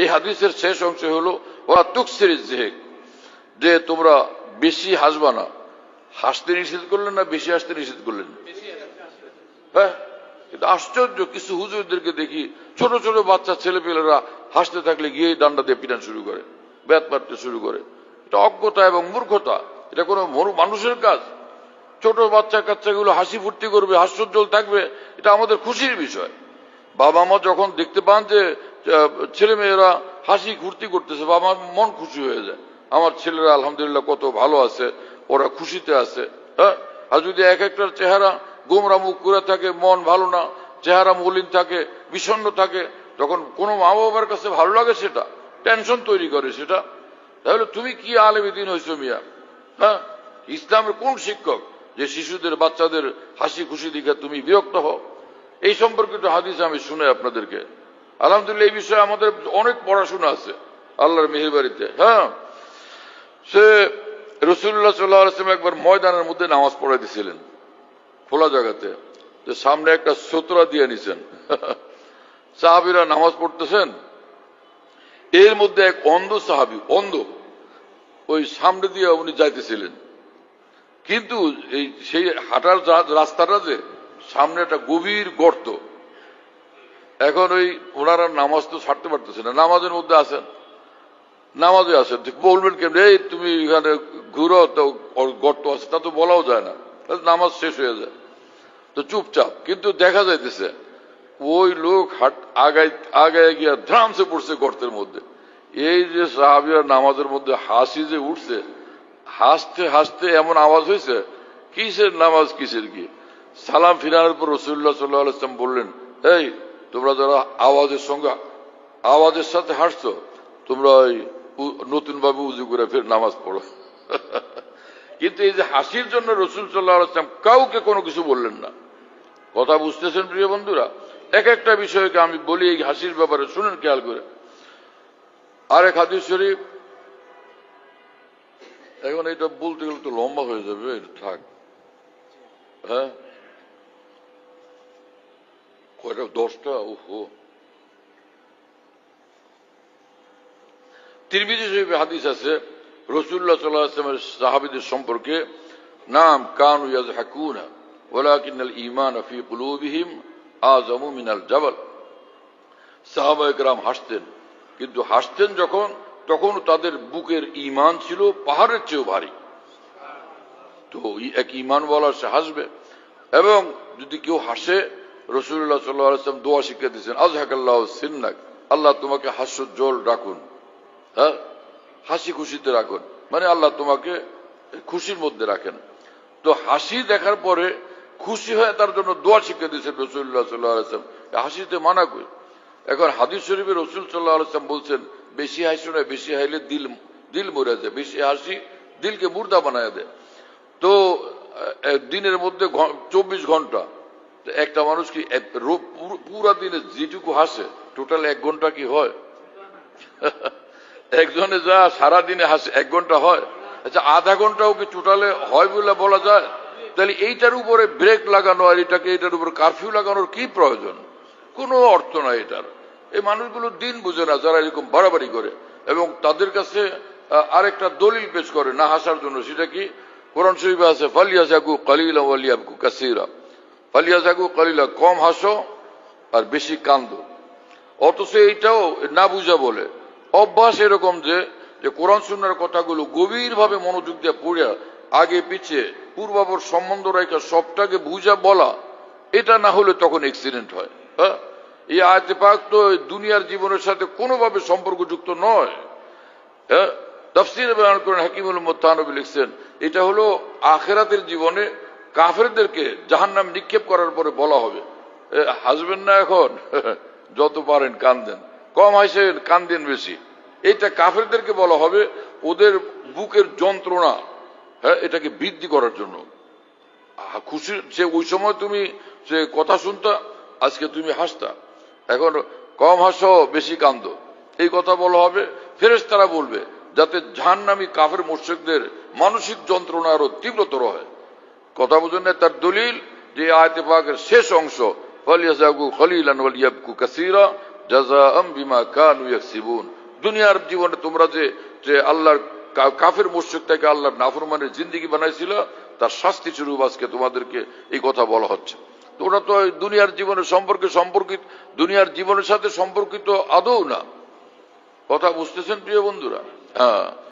এই হাদিসের শেষ অংশ হলো ওরা তুকসির জেহেক, যে তোমরা বেশি হাসবা না। হাসতে নিষেধ করলেন না বেশি হাসতে নিষেধ করলেন? হ্যাঁ, কিন্তু আশ্চর্য কিছু হুজুরদেরকে দেখি ছোট ছোট বাচ্চা ছেলেপেলেরা হাসতে থাকলে গিয়ে ডান্ডা দিয়ে পিটান শুরু করে, ব্যাত মারতে শুরু করে। এটা অজ্ঞতা এবং মূর্খতা, এটা কোনো মানুষের কাজ? ছোট বাচ্চা কাচ্চাগুলো হাসি ফুর্তি করবে, হাস্যোজ্জ্বল থাকবে, এটা আমাদের খুশির বিষয়। বাবা মা যখন দেখতে পান যে ছেলে মেয়েরা হাসি ফুর্তি করতেছে, বাবা মন খুশি হয়ে যায়, আমার ছেলেরা আলহামদুলিল্লাহ কত ভালো আছে, ওরা খুশিতে আছে। হ্যাঁ, আর যদি এক একটার চেহারা গোমরা মুখ করে থাকে, মন ভালো না, চেহারা মলিন থাকে, বিষণ্ণ থাকে, তখন কোনো মা বাবার কাছে ভালো লাগে? সেটা টেনশন তৈরি করে সেটা। তাহলে তুমি কি আলেমে দ্বীন হয়েছো মিয়া? হ্যাঁ, ইসলামের কোন শিক্ষক যে শিশুদের বাচ্চাদের হাসি খুশি দেখে তুমি বিরক্ত হও? এই সম্পর্কিত হাদিস আমি শুনে আপনাদেরকে, আলহামদুলিল্লাহ এই বিষয়ে আমাদের অনেক পড়াশোনা আছে আল্লাহর মেহেরবাড়িতে। হ্যাঁ, সে রাসূলুল্লাহ সাল্লাল্লাহু আলাইহি ওয়াসাল্লাম একবার ময়দানের মধ্যে নামাজ পড়াইতেছিলেন, খোলা জায়গাতে, যে সামনে একটা সতরা দিয়ে নিছেন, সাহাবীরা নামাজ পড়তেছেন, এর মধ্যে এক অন্ধ সাহাবী, অন্ধ, ওই সামনে দিয়ে উনি যাইতেছিলেন, কিন্তু এই সেই হাঁটার রাস্তাটা যে সামনে একটা গভীর গর্ত। এখন ওই ওনারা নামাজ তো ছাড়তে পারতেছে না, নামাজের মধ্যে আছেন, নামাজে আছেন, বলবেন কেমন এই তুমি এখানে ঘুরো, তো গর্ত আছে, তা তো বলাও যায় না, নামাজ শেষ হয়ে যায়, তো চুপচাপ। কিন্তু দেখা যাইতেছে ওই লোক আগায় গিয়া ধ্রামসে পড়ছে গর্তের মধ্যে। এই যে সাহাবীরা নামাজের মধ্যে হাসি যে উঠছে, হাসতে হাসতে এমন আওয়াজ হয়েছে, কিসের নামাজ কিসের কি। সালাম ফিরানোর পর রাসূলুল্লাহ সাল্লাল্লাহু আলাইহি ওয়াসাল্লাম বললেন, এই তোমরা যারা আওয়াজের সাথে হাসছো, তোমরা ওই নতুন ভাবে উজু করে ফের নামাজ পড়ো। কিন্তু এই যে হাসির জন্য রাসূল সাল্লাল্লাহু আলাইহি ওয়াসাল্লাম কাউকে কোনো কিছু বললেন না। কথা বুঝতেছেন প্রিয় বন্ধুরা? এক একটা বিষয়কে আমি বলি এই হাসির ব্যাপারে, শুনেন খেয়াল করে। আরেক হাদিস শরীফ, এখন এটা বলতে গেলে তো লম্বা হয়ে যাবে, থাক। হ্যাঁ, কয়টা? 10টা? ওহো। তিরমিজি শরীফে হাদিস আছে রাসূলুল্লাহ সাল্লাল্লাহু আলাইহি ওয়াসাল্লামের সাহাবীদের সম্পর্কে, নাম কানু ইয়াযহাকুনা ওয়ালাকিনাল ঈমান ফি কুলুবিহিম আযামু মিনাল জাবাল। সাহাবায়ে কেরাম হাসতেন, কিন্তু হাসতেন যখন, তখন তাদের বুকের ঈমান ছিল পাহাড়ের চেয়েও ভারী। তো এক ঈমানওয়ালা সে হাসবে। এবং যদি কেউ হাসে, রাসূলুল্লাহ সাল্লাল্লাহু আলাইহি ওয়াসাল্লাম দোয়া শিখিয়ে দিয়েছেন, আযহাকাল্লাহু সিন্নাক, আল্লাহ তোমাকে হাস্যোজ্জ্বল রাখুন। হ্যাঁ, হাসি খুশিতে রাখুন, মানে আল্লাহ তোমাকে খুশির মধ্যে রাখেন। তো হাসি দেখার পরে খুশি হয়ে তার জন্য দোয়া শিখিয়ে দিয়েছেন রাসূলুল্লাহ সাল্লাল্লাহু আলাইহি ওয়াসাল্লাম। হাসিতে মানা কই? এখন হাদিস শরীফে রাসূল সাল্লাল্লাহু আলাইহি ওয়াসাল্লাম বলছেন, বেশি হাসি না, বেশি হাইলে দিল মরে যায়, বেশি হাসি দিলকে মুর্দা বানায় দেয়। তো দিনের মধ্যে 24 ঘন্টা, একটা মানুষ কি পুরা দিনে যেটুকু হাসে টোটাল 1 ঘন্টা কি হয়? একজনে যা সারাদিনে হাসে 1 ঘন্টা হয়, আচ্ছা আধা ঘন্টাও কি টোটালে হয় বলে বলা যায়? তাহলে এইটার উপরে ব্রেক লাগানো আর এটার উপরে কারফিউ লাগানোর কি প্রয়োজন? কোনো অর্থ নাই এটার। এই মানুষগুলো দিন বুঝে না যারা এরকম বাড়াবাড়ি করে, এবং তাদের কাছে আরেকটা দলিল পেশ করে না হাসার জন্য। সেটা কি? কোরআন শরীফে আছে, ফালিয়াযাকু কালিলা ওয়ালিয়াবকু কাসীরা। ফালিয়াযাকু কালিলা, কম হাসো আর বেশি কান্দো। অথচ এইটাও না বুঝা বলে অভ্যাস এরকম যে কোরআন সুন্নাহর কথাগুলো গভীরভাবে মনোযোগ দিয়ে পড়ে আগে পিছে পূর্বাপর সম্বন্ধ রেখে সবটাকে বুঝা বলা, এটা না হলে তখন অ্যাক্সিডেন্ট হয়। হ্যাঁ, এই আয়াতে পাক তো দুনিয়ার জীবনের সাথে কোনোভাবে সম্পর্কযুক্ত নয়। হ্যাঁ, তাফসীরে বয়ান করেন হাকিমুল উম্মত থানবী লিখছেন, এটা হলো আখিরাতের জীবনে কাফেরদেরকে জাহান্নামে নিক্ষেপ করার পরে বলা হবে, হাসবেন না এখন, যত পারেন কান্দেন, কম হাসেন কান্দেন বেশি। এটা কাফেরদেরকে বলা হবে ওদের বুকের যন্ত্রণা, হ্যাঁ, এটাকে বৃদ্ধি করার জন্য। খুশির সে ওই সময় তুমি সে কথা শুনতা, আজকে তুমি হাসতা। এখন কম হাসো বেশি কান্দো, এই কথা বলা হবে। ফেরেশতারা বলবে যাতে জাহান্নামী কাফের মুশরিকদের মানসিক যন্ত্রণা আরো তীব্রতর হয়। কথা বুঝুন না? তার দলিল যে আয়াতে পাকের শেষ অংশ, ফালিয়াযাকু কালিলান ওয়ালিয়াবকু কাসীরা জাযাআম বিমা কানু ইয়াকসিবুন। দুনিয়ার জীবনে তোমরা যে যে আল্লাহর কাফের মুশরিকটাকে আল্লাহর নাফরমানের জিন্দেগি বানাইছিল, তার শাস্তি স্বরূপ আজকে তোমাদেরকে এই কথা বলা হচ্ছে। তোমরা তো দুনিয়ার জীবনের সম্পর্কিত দুনিয়ার জীবনের সাথে সম্পর্কিত আদৌ না। কথা বুঝতেছেন প্রিয় বন্ধুরা? হ্যাঁ।